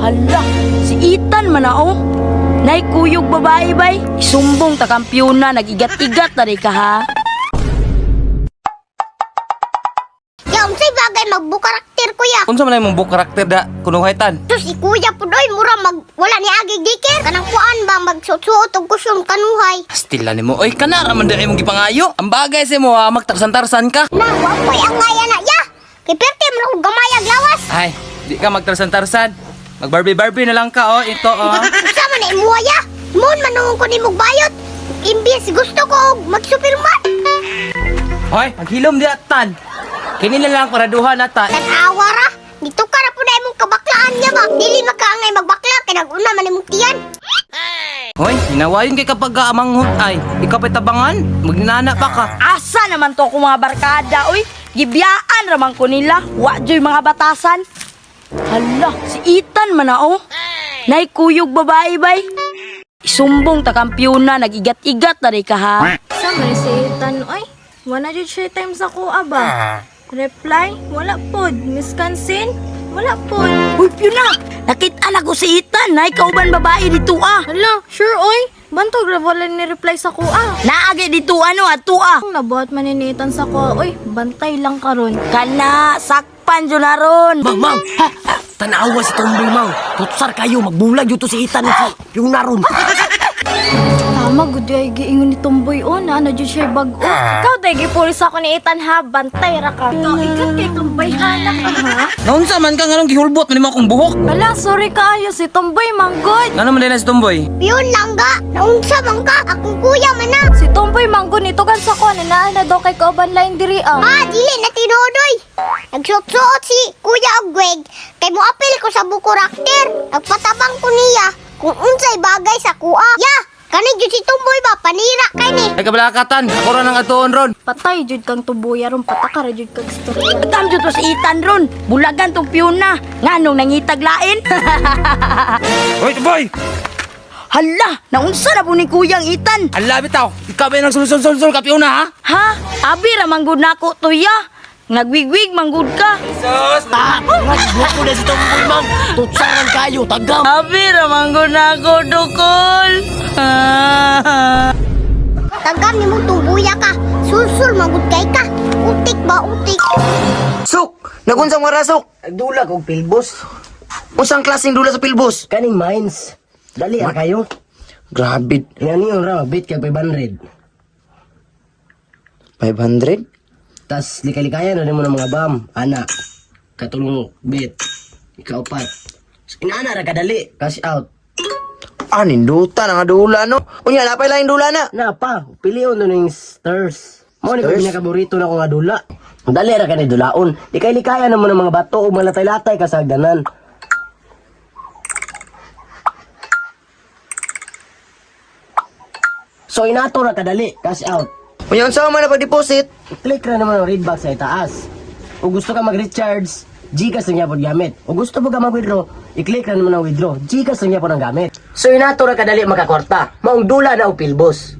Hala, si Ethan man na oh. Nay kuyog babae bay. Isumbong ta kampyona, nag-igat-igat na rin ka ha. Ya, unsay bagay magbukarakter kuya. Unsa man imong book karakter da kunuhaytan? Sus, si kuya po doy, mura wala ni agig dikir. Kanang kuan ba, magsuot og kusyon kanuhay. Stila nimo. Oy, kana ra man dai imong gipangayo. Ang bagay sa mo magtarsan-tarsan ka. Na, wapoy ang ngaya na, ya. Kay perte mo akong gamayag lawas. Ay, di ka magtarsan-tarsan. Mag-Barbie na lang ka oh. Ito oh. Sama na imuha, ya. Moon, manungon ko ni mong bayot. Imbis gusto ko mag-superman. Hoy, maghilom di atan. Kini na lang para duha na ta. Tanawa ra. Dito ka na po na imong kabaklaan niya ba? Dili makaangay magbakla, kay nag-una man imong tiyan. Hoy, hinawayon kay kapag amanghot ay. Ikaw pa tabangan, magnana pa ka. Asa naman to kung mga barkada, uy. Gibiyaan raman ko nila. Wa joy mga batasan. Hala, si Ethan man na oh. Nay kuyog babae bay. Isumbong ta kampyona, nag-igat-igat na rin ka ha. Sama ni si Ethan, oy. Wala dyan siya time sa kuha ba? Reply, wala pod. Miskansin, wala pod. Uy, Piona, nakita na ko si Ethan. Nay kauban babae dito ah. Hala, sure oy. Bantog ra wala ni reply sa kuha. Naagi dito ano ato ah. Kung nabuhat man ni Ethan sa kuha, oy, bantay lang karon. Kana, sakpan dyan na ron. Mang, tanawa si Tomboy, Mang. Tutsar kayo, magbulag yun to si Ethan at yung naron. Tama, good ay giingon ni Tomboy o na dyan siya bago. Ikaw tayo gipulis ako ni Ethan ha, bantay ra ka. Ikaw, ikat kay Tomboy hanak ka ha. Naunsa man ka nganong gihulbot man imong akong buhok. Hala, sorry kaayo si Tomboy, manggod. Ngano man din na si Tomboy? Yun lang ga. Naunsa man ka, akong kuya man na. Si Tomboy, manggod nito kan sa kuha, na daw kay kauban lain diri ah. Dili na tinudoy. Nagsuot-suot si Kuya Ogweg. Kay mo apil ko sa bukurakter. Nagpatabang ko niya kung unsay bagay sa kuha. Ya, kanig yun si Tumboy ba? Panira kay ni. Ay kabalakatan, ako ra nang atuon ron. Patay jud kang tubuya ron, patakara jud kang istorya. Atam dyan to si Ethan ron. Bulagan tong Piona. Nganong nangitag lain. Hoy, Tomboy! Hala, naunsa na po ni Kuyang Ethan. Ala bitaw, ikaw ba yung nagsulsul-sul kapiuna ha? Ha? Abi ra manggod na ako tuya. Nagwigwig manggod ka. Sus! Nagbuhat ko na si Tomboy, Mang. Tutsaran kayo, tagam. Abi ra manggod na ako dukol. Tagam ni mo tumbuya ka. Sulsul magud kay ka. Utik ba utik? Sok, nagunsang marasok. Dula kong pilbos. Usang klaseng dula sa pilbos. Kaning mines. Dali kayo. Grabe. Yan yung raw, bit kag 500. 500? Tas likay-likayan na mo ng mga bam. Ana, katulong bit. Ikaw pat. Inaana ra kadali. Cash out. Ninduta na nga dula, no? Unya, napay lang yung dula na. Napa, piliyon nun yung stars. Mo ni ko Stars? pinakaborito na ko nga dula. Dali ra ka ni dulaon. Likay-likayan na mo ng mga bato o malatay-latay kasagdanan. So inato ra kadali, cash out. Unya, unsa man na pag-deposit? Click ra naman ang read box sa itaas. O gusto ka mag-recharge, Gcash na niya po gamit. O gusto mo ka mag-withdraw, i-click ra naman ang withdraw, Gcash na niya po ng gamit. So inato ra kadali makakwarta, maong dula na o pilbos.